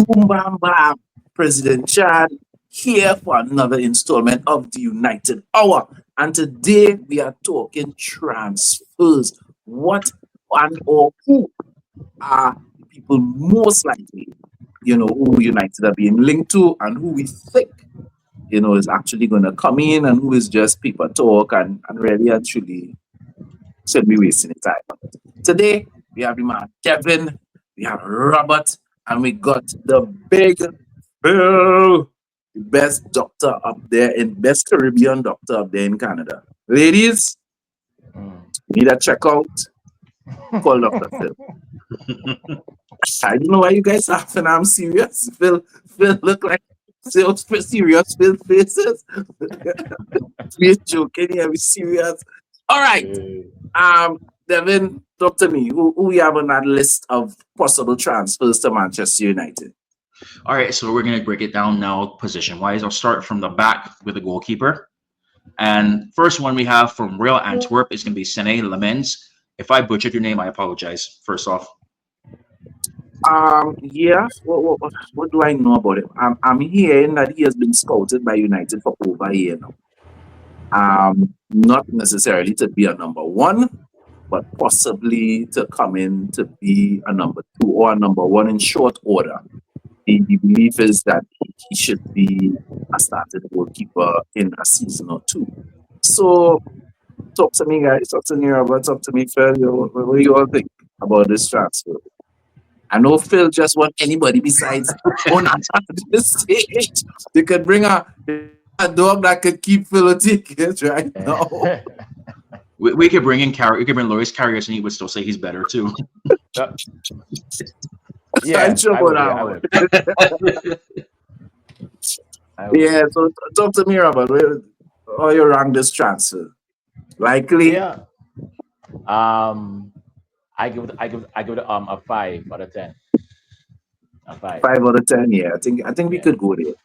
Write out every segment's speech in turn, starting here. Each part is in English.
Boom, bam, bam. President Chad here for another installment of the United Hour. And today we are talking transfers. What and or who are the people most likely, who United are being linked to and who we think, is actually going to come in and who is just people talk and really actually should be wasting his time. Today we have the man Kevin, we have Robert, and we got the big Bill, the best doctor up there in best Caribbean doctor up there in Canada. Ladies, you need a checkout. Call Dr. Phil. I don't know why you guys laughing. I'm serious. Phil look like serious Phil faces. We're joking here. We're serious. All right. Devin, talk to me. Who we have on that list of possible transfers to Manchester United? All right, so we're going to break it down now position wise. I'll start from the back with the goalkeeper. And first one we have from Real Antwerp is going to be Sene Lemens. If I butchered your name, I apologize. First off. Yeah. What do I know about him? I'm hearing that he has been scouted by United for over a year now. Not necessarily to be a number one, but possibly to come in to be a number two or a number one in short order. The belief is that he should be a starting goalkeeper in a season or two. So, talk to me, guys. Talk to me, Robert. Talk to me, Phil. What do you all think about this transfer? I know Phil just want anybody besides Onana at this stage. They could bring a dog that could keep Phil a ticket right now. We could bring in Carrier. We could bring Loris Karius, and he would still say he's better too. Yeah, sure about that. Yeah, so talk to me, Robert. How you rank this transfer? Likely? Yeah. I give it a 5 out of 10. A 5. 5 out of 10. Yeah, I think we could go there.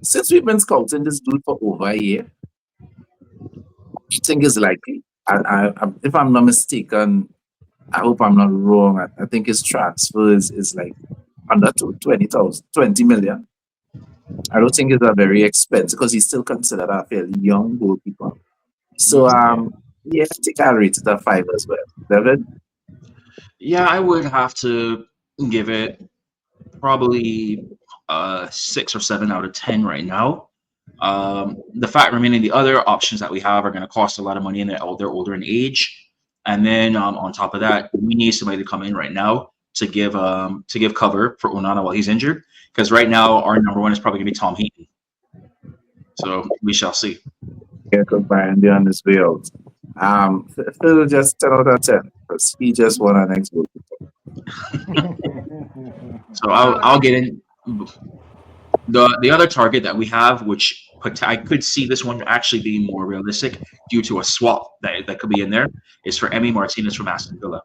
Since we've been scouting this dude for over a year, I think it's likely. If I'm not mistaken, I hope I'm not wrong. I think his transfer is like under 20 million. I don't think it's a very expensive because he's still considered a fairly young goalkeeper. So yeah, I think I'll rate it a 5 as well. David? Yeah, I would have to give it probably 6 or 7 out of 10 right now. The fact remaining, the other options that we have are going to cost a lot of money, and they're older in age. And then on top of that, we need somebody to come in right now to give cover for Onana while he's injured. Because right now our number one is probably going to be Tom Heaton. So we shall see. Yeah, because Brian be on his way out. Phil just 10 out of 10 because he just won our next goalkeeper. So I'll get in. The other target that we have, which I could see this one actually being more realistic due to a swap that could be in there, is for Emi Martinez from Aston Villa.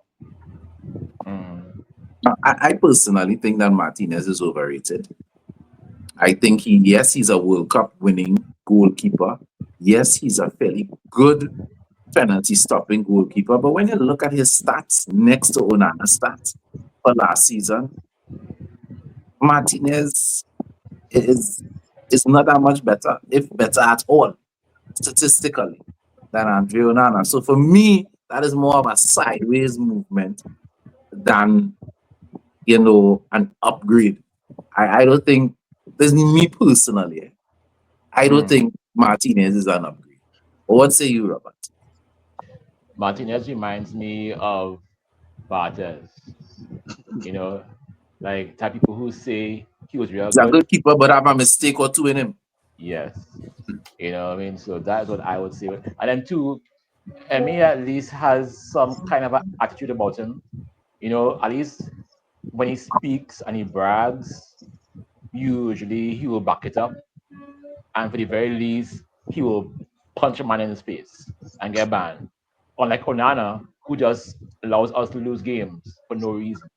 I personally think that Martinez is overrated. I think he's a World Cup winning goalkeeper. Yes, he's a fairly good penalty stopping goalkeeper. But when you look at his stats next to Onana's stats for last season, Martinez is not that much better, if better at all, statistically, than Andre Onana. So for me, that is more of a sideways movement than an upgrade. I don't think there's me personally. I don't think Martinez is an upgrade. What say you, Robert? Martinez reminds me of Bartes. Like type people who say he was real He's a good. good keeper, but have a mistake or two in him. Yes. You know what I mean? So that's what I would say. And then two, Emmy at least has some kind of attitude about him. At least when he speaks and he brags, usually he will back it up. And for the very least, he will punch a man in his face and get banned. Unlike Onana, who just allows us to lose games for no reason.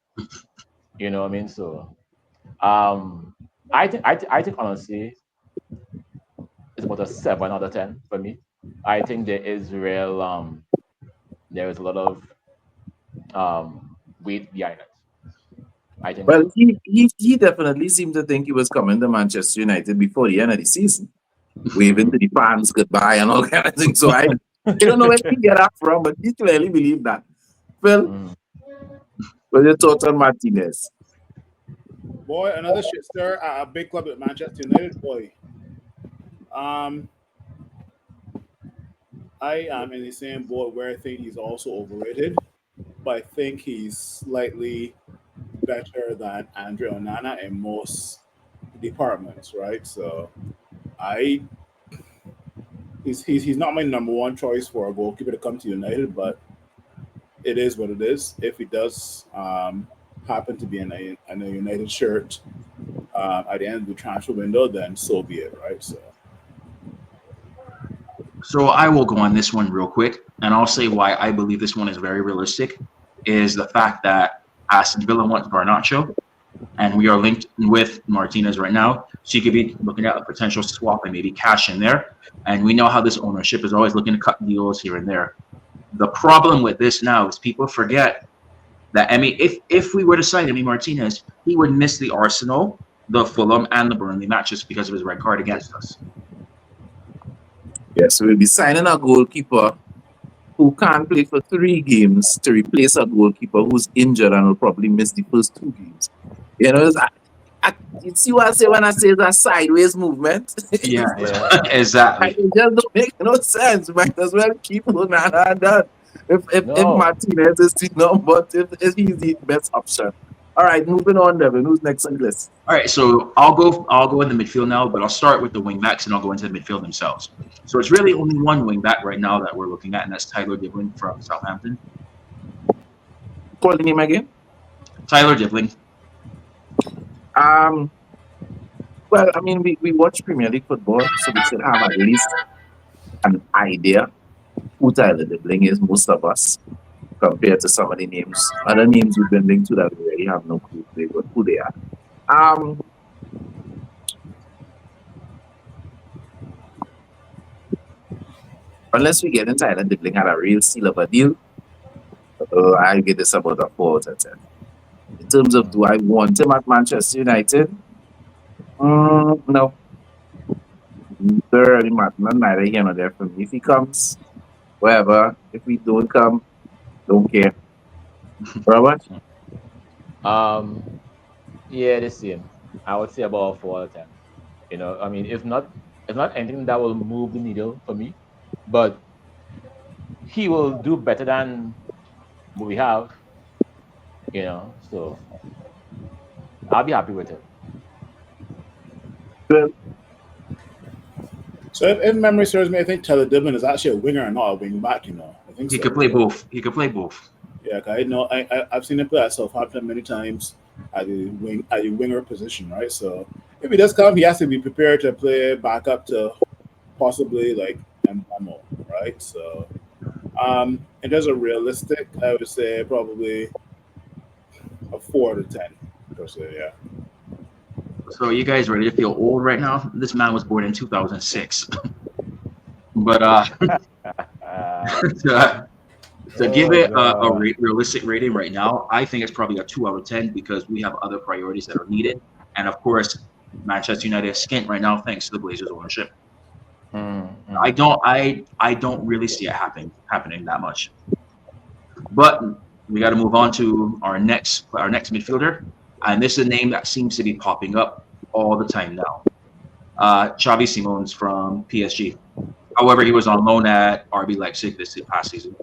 You know what I mean? So, I think honestly, it's about a 7 out of 10 for me. I think there is there is a lot of weight behind it. I think Well, so. he definitely seemed to think he was coming to Manchester United before the end of the season, waving to the fans goodbye and all kind of things. So I don't know where he get that from, but he clearly believed that. Phil, Mm. what your thoughts on Martinez? Boy, another shit stir at a big club at Manchester United. Boy, um, I am in the same boat where I think he's also overrated, but I think he's slightly better than Andre Onana in most departments, right? So I he's not my number one choice for a goalkeeper to come to United, but it is what it is. If he does happen to be in a United shirt at the end of the transfer window, then so be it, right? So So I will go on this one real quick, and I'll say why I believe this one is very realistic. Is the fact that Aston Villa wants Garnacho, and we are linked with Martinez right now, so you could be looking at a potential swap and maybe cash in there. And we know how this ownership is always looking to cut deals here and there. The problem with this now is people forget that if we were to sign Emi Martinez, he would miss the Arsenal, the Fulham, and the Burnley matches because of his red card against us. Yes, we'll be signing a goalkeeper who can't play for 3 games to replace a goalkeeper who's injured and will probably miss the first 2 games. You see what I say when I say it's a sideways movement? Yeah, Yeah. exactly. It just don't make no sense. Might as well keep Onana and that. If No. Martinez is the number, if he's the best option. All right, moving on, Devin. Who's next on the list? All right, so I'll go in the midfield now, but I'll start with the wing backs and I'll go into the midfield themselves. So it's really only one wing back right now that we're looking at, and that's Tyler Dibling from Southampton. Call the name again. Tyler Dibling. Um, well, I mean, we watch Premier League football, so we should have at least an idea who Tyler Dibling is, most of us, compared to some of the names, other names we've been linked to that we really have no clue who they are. Um, unless we get in Tyler Dibling at a real seal of a deal, I'll give this about a 4 out of 10. In terms of do I want him at Manchester United? No. Really matter. Neither here nor there for me. If he comes, whatever. If we don't come, don't care. Robert? Yeah, the same. I would say about 4 out of 10. I mean, it's not anything that will move the needle for me, but he will do better than what we have. So I'll be happy with it. Well, so if memory serves me, I think Tyler Dibblin is actually a winger and not a wing back. I think He so. could play both. He could play both. Yeah, 'cause I know I've seen him play at Southampton many times at the winger position, right? So if he does come, he has to be prepared to play back up to possibly like Mbuemo, right? So in terms of realistic, I would say probably a 4 out of 10 per se. Yeah. So you guys ready to feel old right now? This man was born in 2006. But to give it a realistic rating right now, I think it's probably a 2 out of 10 because we have other priorities that are needed. And of course, Manchester United is skint right now thanks to the Blazers ownership. I don't really see it happening that much. But we got to move on to our next midfielder, and this is a name that seems to be popping up all the time now. Xavi Simons from PSG. However, he was on loan at RB Leipzig this past season.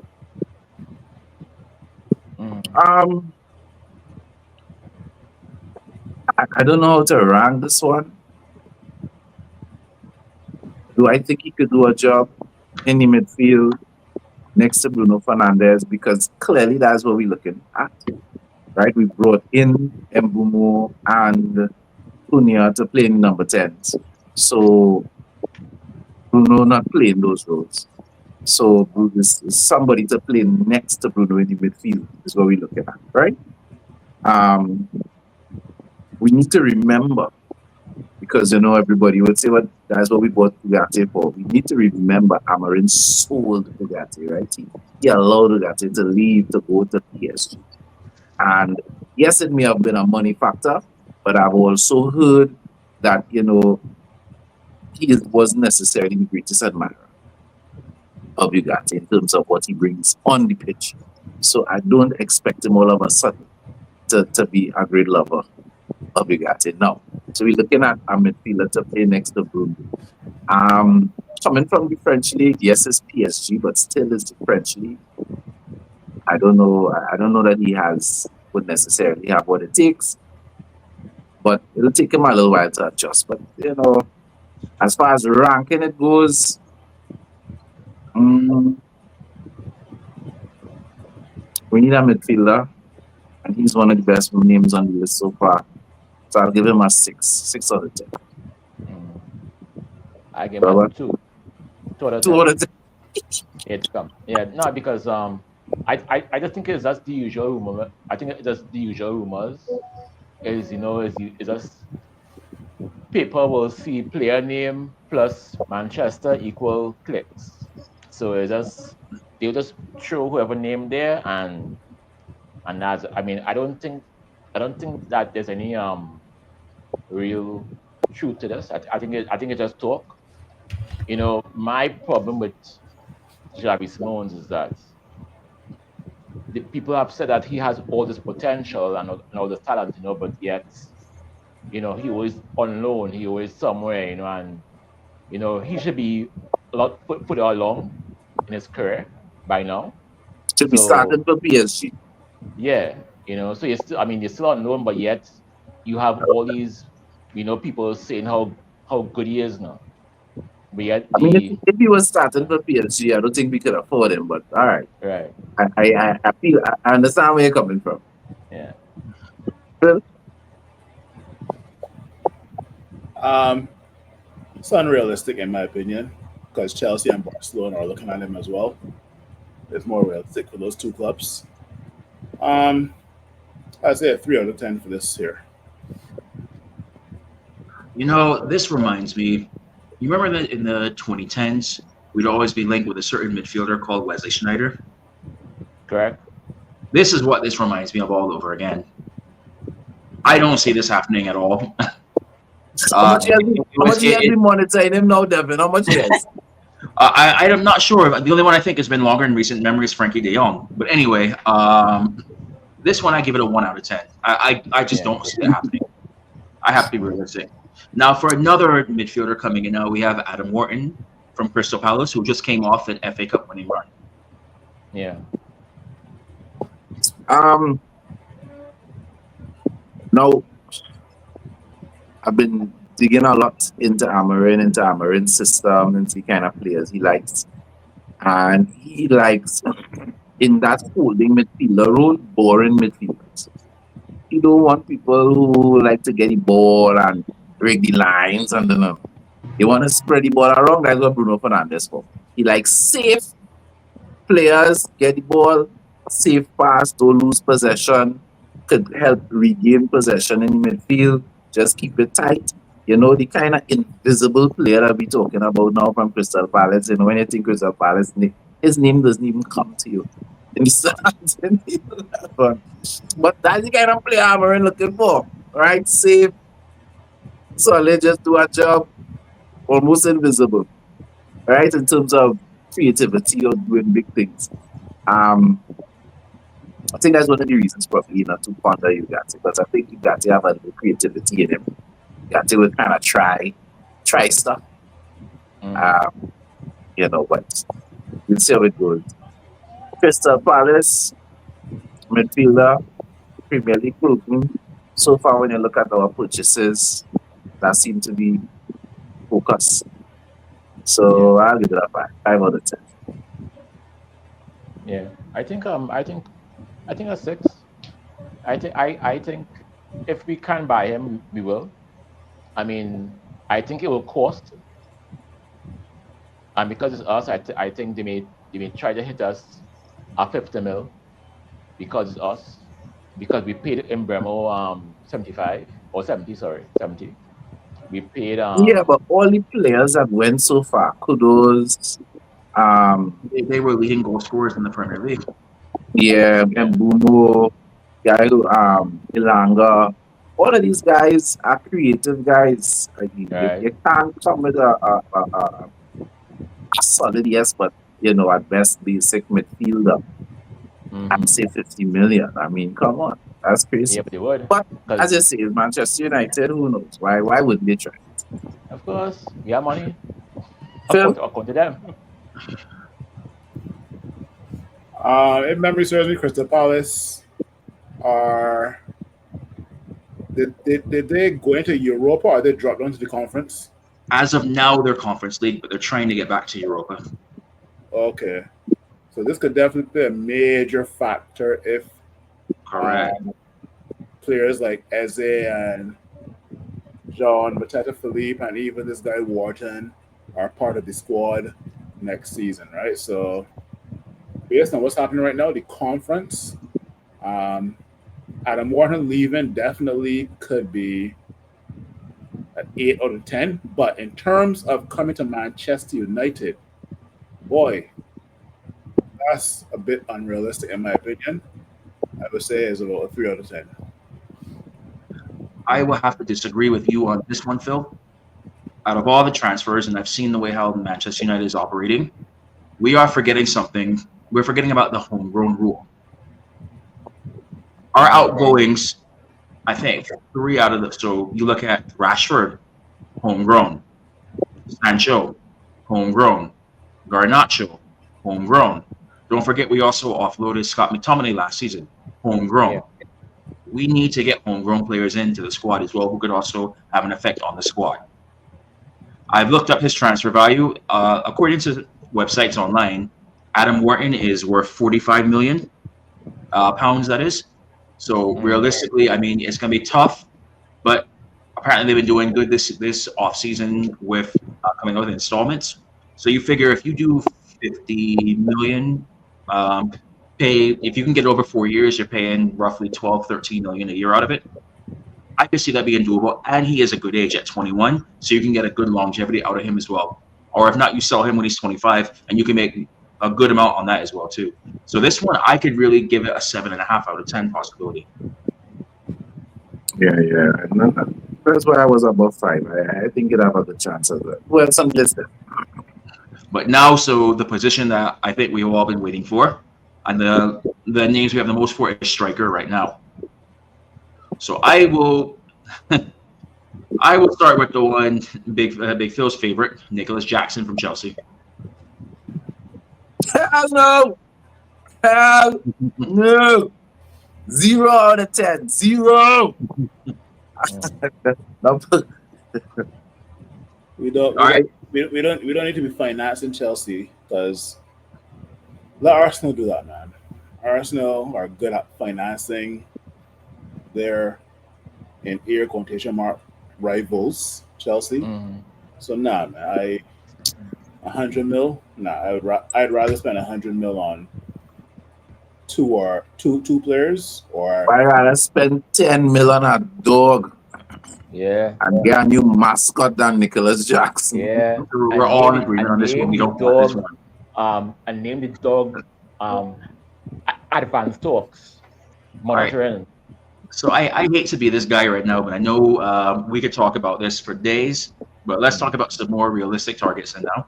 I don't know how to rank this one. Do I think he could do a job in the midfield next to Bruno Fernandes? Because clearly that's what we're looking at, right? We brought in Mbuemo and Cunha to play in number 10s. So Bruno not playing those roles. So this is somebody to play next to Bruno in the midfield is what we're looking at, right? We need to remember, because everybody would say, "Well, that's what we bought Ugarte for." We need to remember Amarin sold Ugarte, right? He allowed Ugarte to leave to go to PSG, and Yes, it may have been a money factor, but I've also heard that wasn't necessarily the greatest admirer of Ugarte in terms of what he brings on the pitch. So I don't expect him all of a sudden to be a great lover of Ugarte now. So we're looking at a midfielder to play next to Bruno. Coming from the French league, yes, it's PSG, but still is the French league. I don't know. I don't know that he would necessarily have what it takes, but it'll take him a little while to adjust. But as far as ranking it goes, mm, we need a midfielder, and he's one of the best names on the list so far. So I'll give him a 6 out of 10. I give him a 2. 2 out of 10. 2 out of 10. It's come. Yeah, no, because I just think it's just the usual rumor. I think it's just the usual rumors. Is just people will see player name plus Manchester equal clicks. So they'll just throw whoever name there and that's, I mean, I don't think that there's any real truth to this. I think it's just talk. My problem with Javi Simons is that the people have said that he has all this potential and all this talent, but yet, he always on loan, he always somewhere, and he should be a lot put along in his career by now. Should be starting for PSG. Yeah, so you're still on loan, but yet you have all these, people saying how good he is now. But yet I mean, if he was starting for PSG, I don't think we could afford him. But all right, right, I feel I understand where you're coming from. yeah. Phil? It's unrealistic in my opinion because Chelsea and Barcelona are looking at him as well. It's more realistic for those two clubs. I'd say a 3 out of 10 for this here. This reminds me. You remember that in the 2010s, we'd always be linked with a certain midfielder called Wesley Sneijder? Correct. This is what this reminds me of all over again. I don't see this happening at all. How much he has been monitoring him now, Devin? How much he has? I'm not sure. The only one I think has been longer in recent memory is Frankie de Jong. But anyway, this one I give it a 1 out of 10. I just don't see it happening. I have to be realistic. Now, for another midfielder coming in now, we have Adam Wharton from Crystal Palace, who just came off an FA Cup winning run. Yeah. Now, I've been digging a lot into Amarin's system, into the kind of players he likes. And he likes, in that holding midfielder role, boring midfielders. You don't want people who like to get the ball and break the lines and you want to spread the ball around. That's what Bruno Fernandes for. He likes safe players, get the ball, safe pass, don't lose possession, could help regain possession in the midfield, just keep it tight. The kind of invisible player that we're talking about now from Crystal Palace. When you think Crystal Palace, his name doesn't even come to you. But that's the kind of player I'm looking for, right? Safe, solid, just do a job, almost invisible, right? In terms of creativity or doing big things. I think that's one of the reasons probably not to ponder Ugarte, because I think Ugarte have a little creativity in him. Ugarte would kind of try stuff. But we'll see how it goes. Crystal Palace, midfielder, Premier League proven. So far, when you look at our purchases, that seem to be focused. So I'll give it a 5 out of 10. Yeah, I think a 6. I think if we can buy him, we will. I mean, I think it will cost, and because it's us, I think they may try to hit us at 50 mil because it's us, because we paid Mbuemo 75 or 70, sorry, 70. We paid yeah, but all the players that went so far, kudos. They were leading goal scorers in the Premier League. Yeah, Mbuemo, guy who Ilanga. All of these guys are creative guys. I mean, Right. you can't come with a solid yes, but at best basic midfielder and Mm-hmm. say 50 million. I mean, come on, that's crazy. Yeah, but they would. But as Because, you say, Manchester United, who knows? Why wouldn't they try? of course, we have money. Phil? According to them. If memory serves me, Crystal Palace are did they go into Europa or they dropped down to the conference? As of now, they're Conference League, but they're trying to get back to Europa. Okay, so this could definitely be a major factor if Correct. players like Eze and John Mateta Philippe and even this guy Wharton are part of the squad next season, right? So based on what's happening right now, the conference, um, Adam Wharton leaving definitely could be an 8 out of 10. But in terms of coming to Manchester United, boy, that's a bit unrealistic in my opinion. I would say it's about a 3 out of 10. I will have to disagree with you on this one, Phil. Out of all the transfers, and I've seen the way how Manchester United is operating, we are forgetting something. We're forgetting about the homegrown rule. Our outgoings, I think, 3 out of the. So you look at Rashford, homegrown. Sancho, homegrown. Garnacho, homegrown. Don't forget we also offloaded Scott McTominay last season, homegrown. Yeah. We need to get homegrown players into the squad as well who could also have an effect on the squad. I've looked up his transfer value. According to websites online, Adam Wharton is worth 45 million pounds, that is. So realistically, I mean, it's going to be tough, but apparently they've been doing good this off season with coming out with installments. So you figure if you do 50 million, pay if you can get over 4 years, you're paying roughly 12, 13 million a year out of it. I could see that being doable, and he is a good age at 21, so you can get a good longevity out of him as well. Or if not, you sell him when he's 25, and you can make a good amount on that as well too. So this one, I could really give it a 7.5 out of 10 possibility. Yeah. That's why I was above 5. I think it have a good chance of that. Well, some listen. But now, so the position that I think we've all been waiting for, and the names we have the most for is striker right now. So I will start with the one Big Phil's favorite, Nicholas Jackson from Chelsea. Hell no! Hell no! 0 out of 10. 0! No. We don't need to be financing Chelsea because let Arsenal do that, man. Arsenal are good at financing their in air quotation mark rivals, Chelsea. So nah, man. 100 mil. Nah, I'd rather spend 100 mil on two players or I'd rather spend 10 million on a dog Yeah. and get a new mascot than Nicholas Jackson. Yeah. We're all in agreement on this one. We don't want this one. And name the dog advanced talks. Monitoring. So I hate to be this guy right now, but I know we could talk about this for days. But let's talk about some more realistic targets now.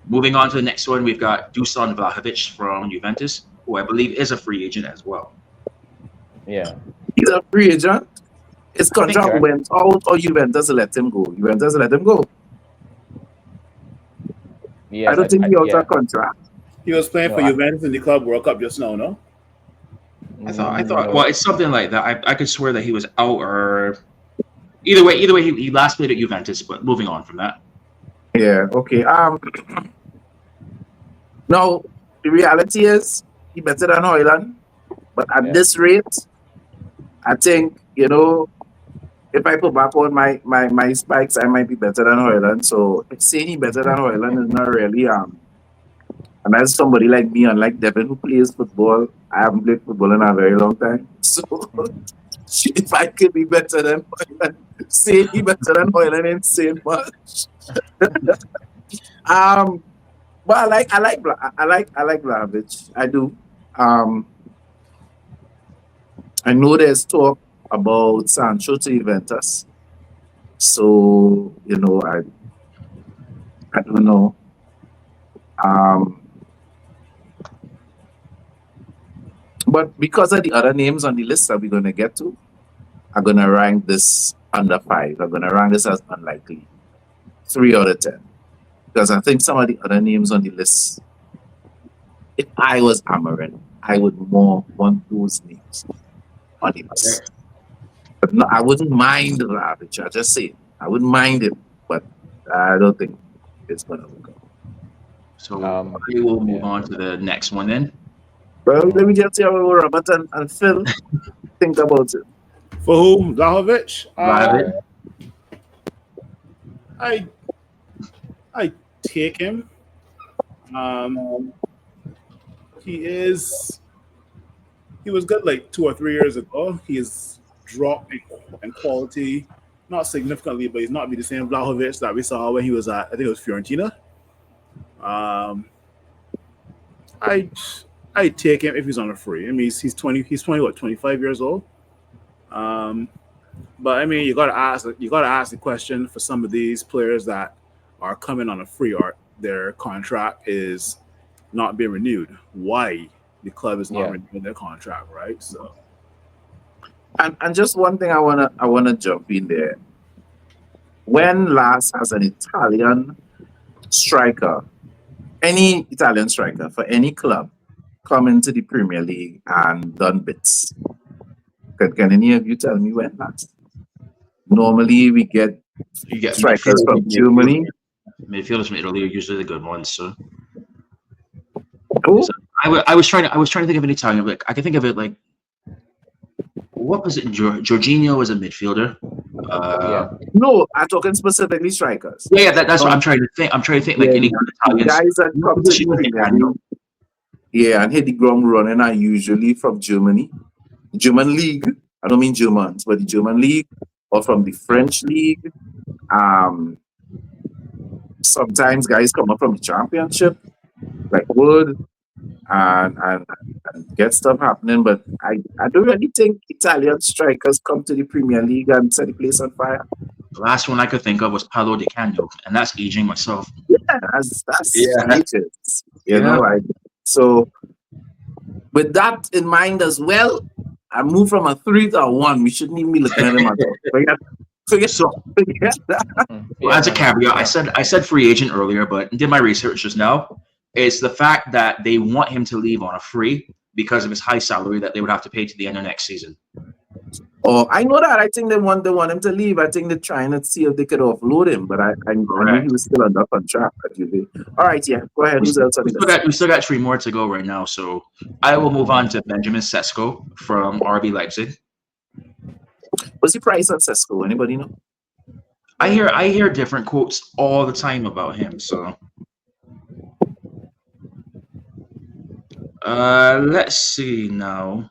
Moving on to the next one, we've got Dusan Vlahovic from Juventus, who I believe is a free agent as well. Yeah. He's a free agent. His contract so. went out, or Juventus let him go. Juventus let him go. Yes, I don't think he out of contract. he was playing for Juventus in the Club World Cup just now, no? I thought. Well, it's something like that. I could swear that he was out, or either way, he last played at Juventus. But moving on from that. Yeah. Okay. Now the reality is he better than Hoyland, but at this rate, I think if I put back on my spikes, I might be better than Hoyland. So saying he better than Hoyland is not really And as somebody like me, unlike Devin, who plays football, I haven't played football in a very long time. So if I could be better than Hoyland, saying he better than Hoyland ain't saying much. But I like Vlahovic. I do. I know there's talk about Sancho to Juventus. So, I don't know. Um, but because of the other names on the list that we're going to get to, I'm going to rank this under five. I'm going to rank this as unlikely. 3 out of 10. Because I think some of the other names on the list, if I was Amarin, I would more want those names on the list. But no, I wouldn't mind Ravage. I just say I wouldn't mind him, but I don't think it's going to work out. So we will move Yeah. on to the next one then. Well, let me just see how Robert and Phil think about it. For whom? Vlahovic? Vlahovic. I I take him. He was good like 2 or 3 years ago. He has dropped in quality, not significantly, but he's not be the same Vlahovic that we saw when he was at, I think it was Fiorentina. Um, I I take him if he's on a free. I mean, he's 20, what, 25 years old. Um, but I mean, you gotta ask the question for some of these players that are coming on a free or their contract is not being renewed. Why the club is not Yeah. renewing their contract, right? So And just one thing I wanna jump in there. When last has an Italian striker, any Italian striker for any club, come into the Premier League and done bits? Can any of you tell me when last? Normally we get You get strikers from midfielders, Germany. midfielders from Italy are usually the good ones. So, Who? so I was trying to think of an Italian. Like I can think of it like what was it? Jorginho was a midfielder. Yeah. No, I'm talking specifically strikers. Yeah, that's what Um, I'm trying to think. I'm trying to think like yeah, any good Italians. guys that What come to position the was it? Premier League, yeah, and hit the ground running are usually from Germany, German league. I don't mean Germans, but the German league or from the French league. Um, Sometimes guys come up from the championship, like Wood, and get stuff happening. But I don't really think Italian strikers come to the Premier League and set the place on fire. The last one I could think of was Paolo Di Canio, and that's aging myself. Yeah, that's Yeah, ages, yeah. so with that in mind as well, I moved from a 3 to a 1. We shouldn't even be looking at him at all. Forget, So, forget that. well, Yeah, as a man. caveat, I Yeah. said free agent earlier, but did my research just now. It's the fact that they want him to leave on a free because of his high salary that they would have to pay to the end of next season. Oh, I know that. I think they want him to leave. I think they're trying to see if they could offload him, but I knew he Correct. was still under contract. All right, yeah, go ahead. We Who's still, else on we the still list? got we still got 3 more to go right now, so I will move on to Benjamin Sesko from RB Leipzig. What's the price on Cisco? Anybody know? I hear different quotes all the time about him. So let's see now.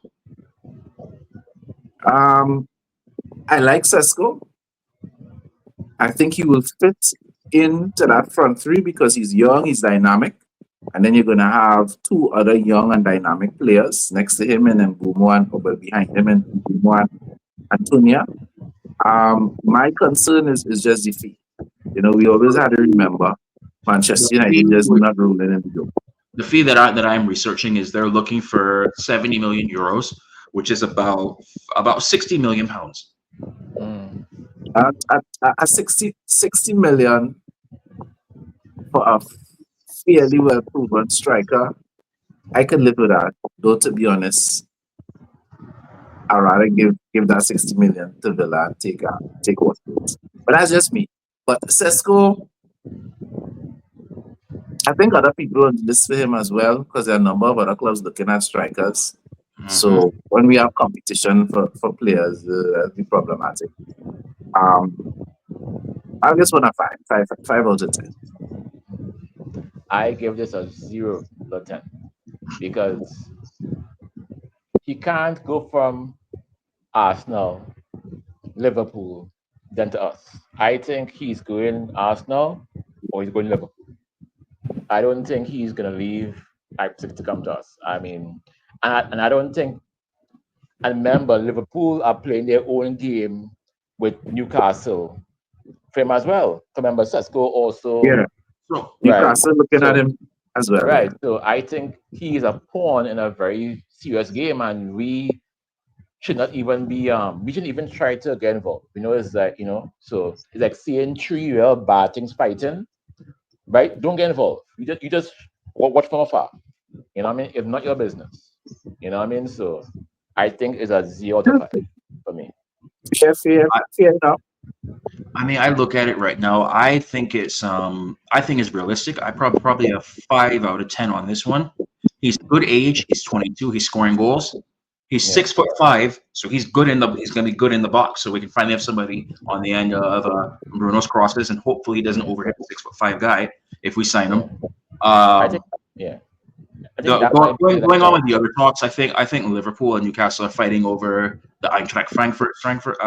I like Cisco. I think he will fit into that front three because he's young, he's dynamic. And then you're going to have two other young and dynamic players next to him and then Mbuemo and well, behind him and Mbuemo and Antonia. My concern is just the fee. We always had to remember The Manchester fee, United just not ruling in the joke. the fee that I'm researching is they're looking for 70 million euros, which is about 60 million pounds. Mm. At 60 million for a fairly well proven striker, I could live with that. Though to be honest, I'd rather give that 60 million to Villa and take what goes. But that's just me. But Sesko, I think other people on the list for him as well, because there are a number of other clubs looking at strikers. Mhm. So when we have competition for players, that'll be problematic. Um, I just want a five out of 10. I give this a 0 to 10 because he can't go from Arsenal, Liverpool, then to us. I think he's going Arsenal or he's going Liverpool. I don't think he's going to leave Leipzig to come to us. I mean, and I don't think And remember, Liverpool are playing their own game with Newcastle for him as well. Remember, Sesko also Yeah, So right. Newcastle looking at So him as well. Yeah. right. So I think he is a pawn in a very serious game, and we should not even be we shouldn't even try to get involved. It's like so it's like seeing three real bad things fighting, right? Don't get involved. You just watch from afar. You know what I mean? It's not your business. You know what I mean? So I think it's a 0 to 5 for me. Fair, fair, I, fair enough. I mean, I look at it right now. I think it's realistic. I probably a 5 out of 10 on this one. He's good age. He's 22. He's scoring goals. He's Yeah. 6'5", so he's good in the. He's going to be good in the box. So we can finally have somebody on the end of Bruno's crosses, and hopefully he doesn't overhit the 6'5" guy if we sign Yeah. him. I think Um, yeah. I think that going, might be like going on a with the other talks, I think Liverpool and Newcastle are fighting over the Eintracht Frankfurt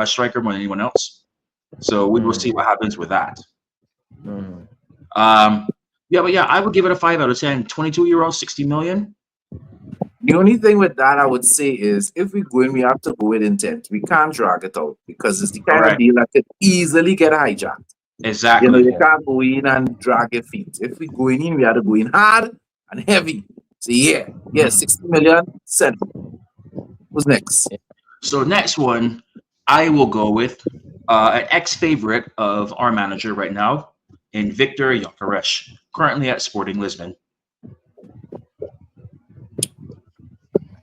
striker more than anyone else. So we will see mm, what happens with that. mm, Um, yeah, but yeah, I would give it a 5 out of 10. 22-year-old, 60 million. The only thing with that I would say is if we go in, we have to go with intent. We can't drag it out because it's the kind of Correct. deal that could easily get hijacked. Exactly. You yeah. can't go in and drag your feet. If we go in, we have to go in hard and heavy. So yeah, Mm, 60 million, send. Who's next? yeah. So next one, I will go with an ex-favorite of our manager right now, in Victor Gyökeres, currently at Sporting Lisbon.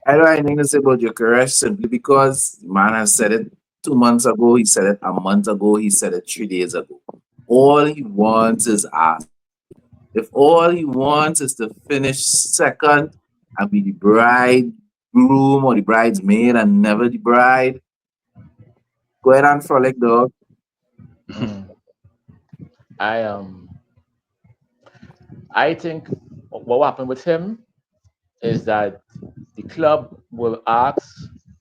I don't have anything to say about Jokeresh simply because the man has said it 2 months ago, he said it a month ago, he said it 3 days ago. All he wants is us. If all he wants is to finish second and be the bride groom or the bridesmaid and never the bride, go ahead and frolic, dog. Mm. I I think what will happen with him is that the club will ask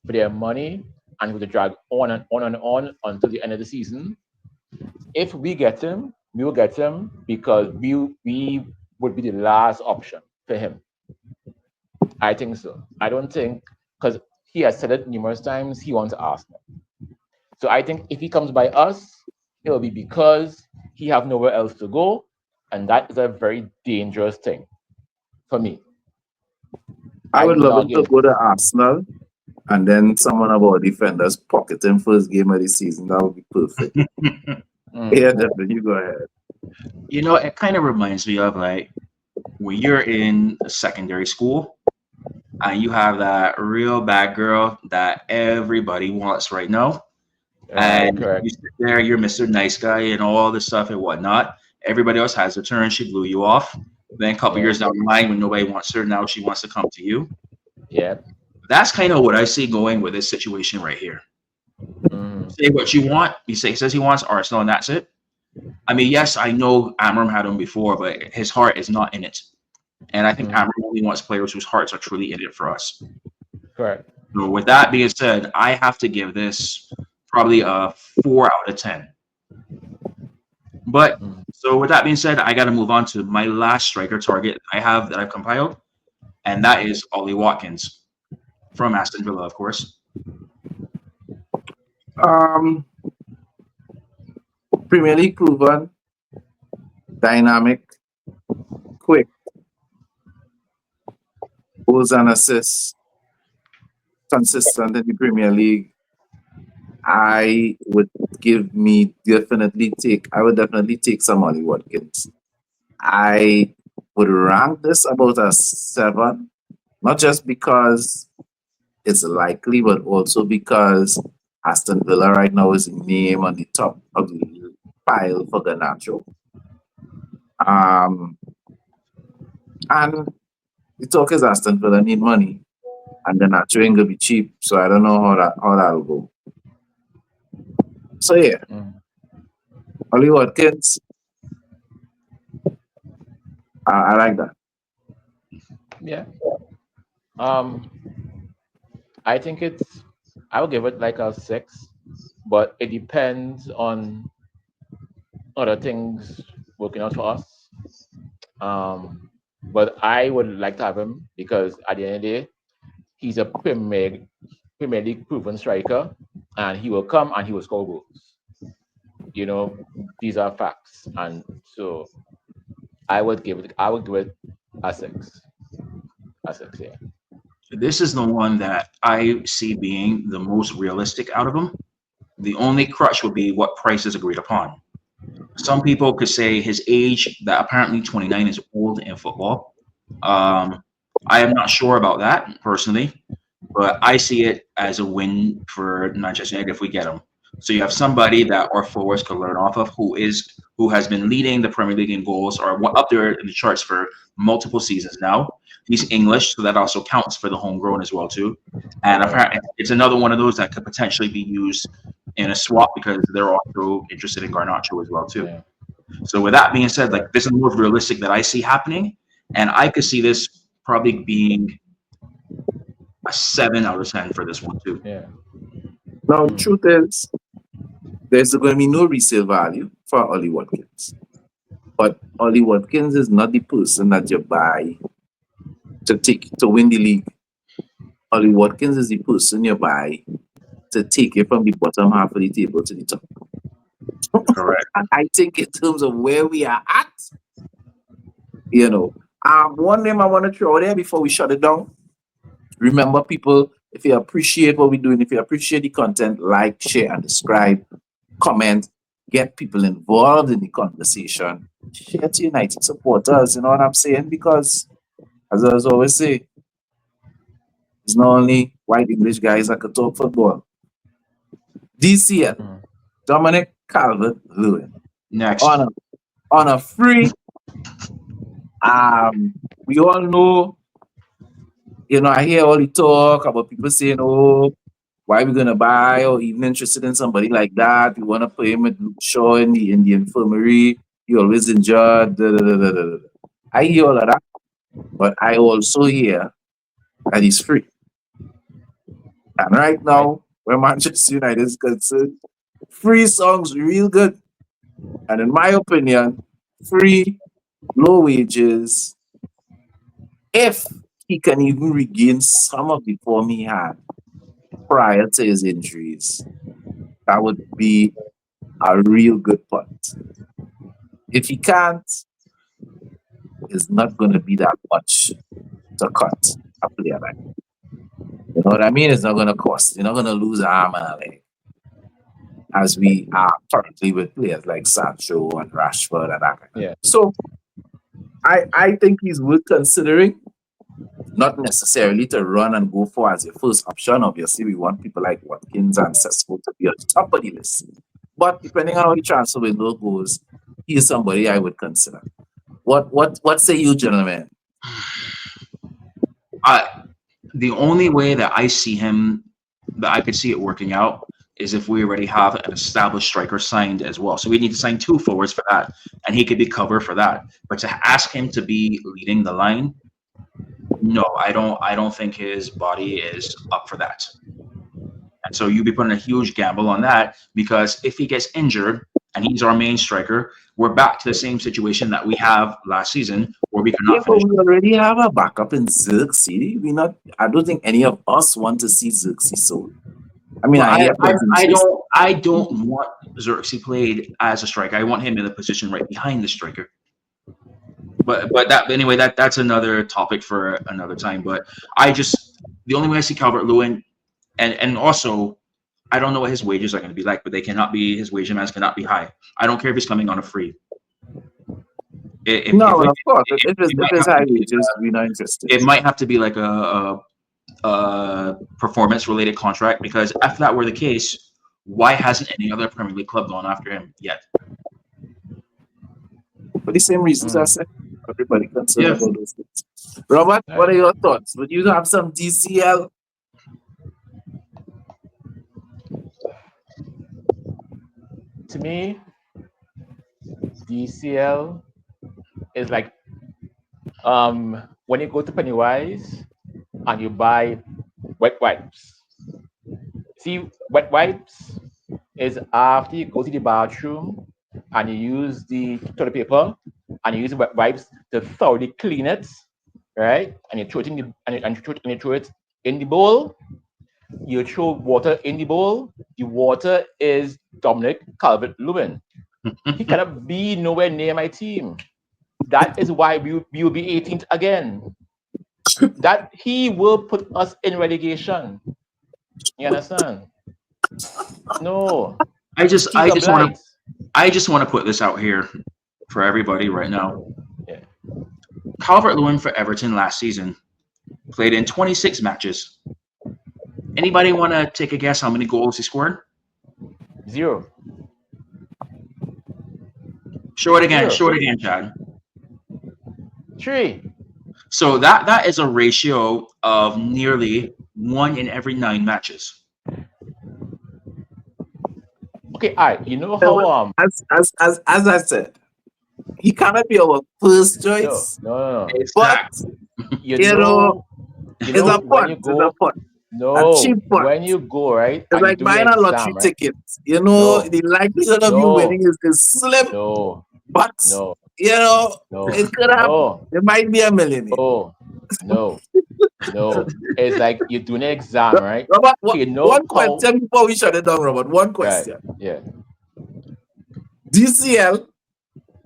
for their money and will drag on and on and on until the end of the season. If we get him, we will get him because we would be the last option for him. I think so. I don't think because he has said it numerous times he wants Arsenal. So I think if he comes by us, it will be because he have nowhere else to go, and that is a very dangerous thing for me. I I would do love not him to give. go to Arsenal and then someone of our defenders pocket him first game of the season. That would be perfect. Yeah, Mm, definitely. You go ahead. It kind of reminds me of like when you're in secondary school and you have that real bad girl that everybody wants right now. And correct. you sit there, you're Mr. Nice Guy and all this stuff and whatnot. Everybody else has their turn. She blew you off. Then a couple Yeah, years down the line, when nobody wants her, now she wants to come to you. yeah. That's kind of what I see going with this situation right here. Mm, Say what you want. He says he wants Arsenal, and that's it. I mean, yes, I know Amram had him before, but his heart is not in it. And I think mm, Amram only wants players whose hearts are truly in it for us. correct. So with that being said, I have to give this probably a 4 out of 10. But Mm, so with that being said, I got to move on to my last striker target I have that I've compiled, and that is Ollie Watkins from Aston Villa, of course. Um, Premier League proven, dynamic, quick, goals and assists, consistent in the Premier League. I would definitely take Somali Watkins. I would rank this about a 7, not just because it's likely, but also because Aston Villa right now is the name on the top of the pile for Garnacho. Um, and the talk is Aston Villa need money, and Garnacho ain't gonna be cheap, so I don't know how that'll go. So yeah, mm, Ollie Watkins, I like that. yeah. Um, I think it's. I would give it like a 6, but it depends on other things working out for us. But I would like to have him because at the end of the day, he's a Premier Premier League proven striker, and he will come and he will score goals. These are facts, and so I would give it a six, yeah. This is the one that I see being the most realistic out of them. The only crutch would be what price is agreed upon. Some people could say his age, that apparently 29 is old in football. I am not sure about that personally, but I see it as a win for Manchester United if we get him. So you have somebody that our forwards could learn off of, who has been leading the Premier League in goals or up there in the charts for multiple seasons now. He's English, so that also counts for the homegrown as well too. And apparently, it's another one of those that could potentially be used in a swap because they're also interested in Garnacho as well too. Yeah. So with that being said, like this is more realistic that I see happening, and I could see this probably being a 7 out of 10 for this one too. Yeah. Now, the truth is, there's going to be no resale value for Ollie Watkins. But Ollie Watkins is not the person that you buy to win the league. Ollie Watkins is the person you buy to take it from the bottom half of the table to the top. Correct. I think in terms of where we are at, one name I want to throw there before we shut it down. Remember, people, if you appreciate what we're doing, if you appreciate the content, like, share, and subscribe, comment, get people involved in the conversation, share to United supporters, you know what I'm saying? Because, as I always say, it's not only white English guys that can talk football. DCL, Dominic Calvert-Lewin. Next. On a free, we all know, I hear all the talk about people saying, oh, why are we going to buy, or even interested in somebody like that? We want to play him with Luke Shaw in the infirmary. He always injured. I hear all of that, but I also hear that he's free. And right now, where Manchester United is concerned, free songs real good. And in my opinion, free, low wages, if he can even regain some of the form he had prior to his injuries, that would be a real good point. If he can't, it's not going to be that much to cut a player like that. You know what I mean? It's not going to cost. You're not going to lose an arm and a leg, as we are currently with players like Sancho and Rashford and that. Yeah. So I think he's worth considering. Not necessarily to run and go for as your first option. Obviously, we want people like Watkins and Sesko to be on the top of the list. But depending on how the transfer window goes, he is somebody I would consider. What say you, gentlemen? The only way that I see him, that I could see it working out, is if we already have an established striker signed as well. So we need to sign 2 forwards for that, and he could be covered for that. But to ask him to be leading the line, no, I don't think his body is up for that. And so you'd be putting a huge gamble on that, because if he gets injured and he's our main striker, we're back to the same situation that we have last season, where we cannot finish. But we already have a backup in Xerxes. I don't think any of us want to see Xerxes sold. I mean, well, I don't want Xerxes played as a striker. I want him in the position right behind the striker. But that's another topic for another time. But the only way I see Calvert-Lewin, and also I don't know what his wages are going to be like, but his wage demands cannot be high. I don't care if he's coming on a free. Of course. If it's high wages, we're not interested. It might have to be like a performance-related contract, because if that were the case, why hasn't any other Premier League club gone after him yet? For the same reasons I said, everybody concerned about those things. Robert, what are your thoughts? Would you have some DCL? To me, DCL is like when you go to Pennywise and you buy wet wipes. See, wet wipes is after you go to the bathroom and you use the toilet paper and you use the wet wipes to thoroughly clean it, right? And you throw it in the bowl. you throw water in the bowl, the water is Dominic Calvert-Lewin. He cannot be nowhere near my team. That is why we will be 18th again. That he will put us in relegation. You understand? No. I just He's a want blight. to I just want to put this out here for everybody right now. Yeah. Calvert-Lewin for Everton last season played in 26 matches. Anybody want to take a guess how many goals he scored? 0. Show it again. Zero. Show it again, Chad. 3. So that is a ratio of nearly 1 in every 9 matches. Okay, all right. You know how As I said, he cannot be our first no, choice. no. But You you know, you it's a when punt. you It's a go, punt. no, A cheap punt. when you go, right, It's and you like do your buying a lottery exam, right? ticket. You know, No. the likelihood of you No. winning is slim, No, but no, you know, no, it could happen. no, It might be a million. no. It's like you're doing an exam, right? Robert, Okay, one question before we shut it down, Robert. One Right, question. yeah, DCL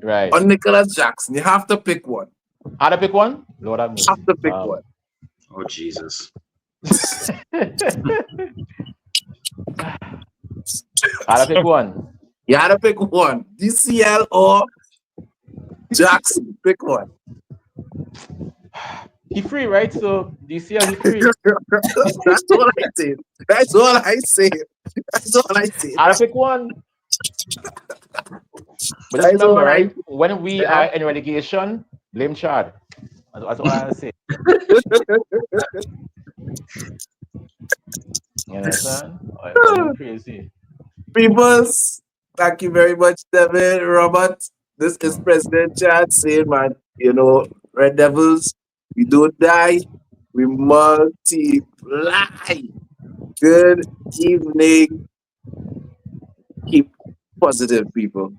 right. or Nicholas Jackson? You have to pick one. How to pick one? Lord have mercy. Have to pick one. Oh, Jesus. How to pick one? You had to pick one. DCL or Jackson? Pick one. He free, right? So DCL, he free. That's all I say. That's all I say. That's all I say. How to pick one? But just That's all remember, I right? When we are in relegation, blame Chad. That's all I say. You understand? I'm crazy. Peoples, thank you very much, David, Robert. This is President Chad saying, man, you know, Red Devils, we don't die, we multiply. Good evening. Keep positive, people.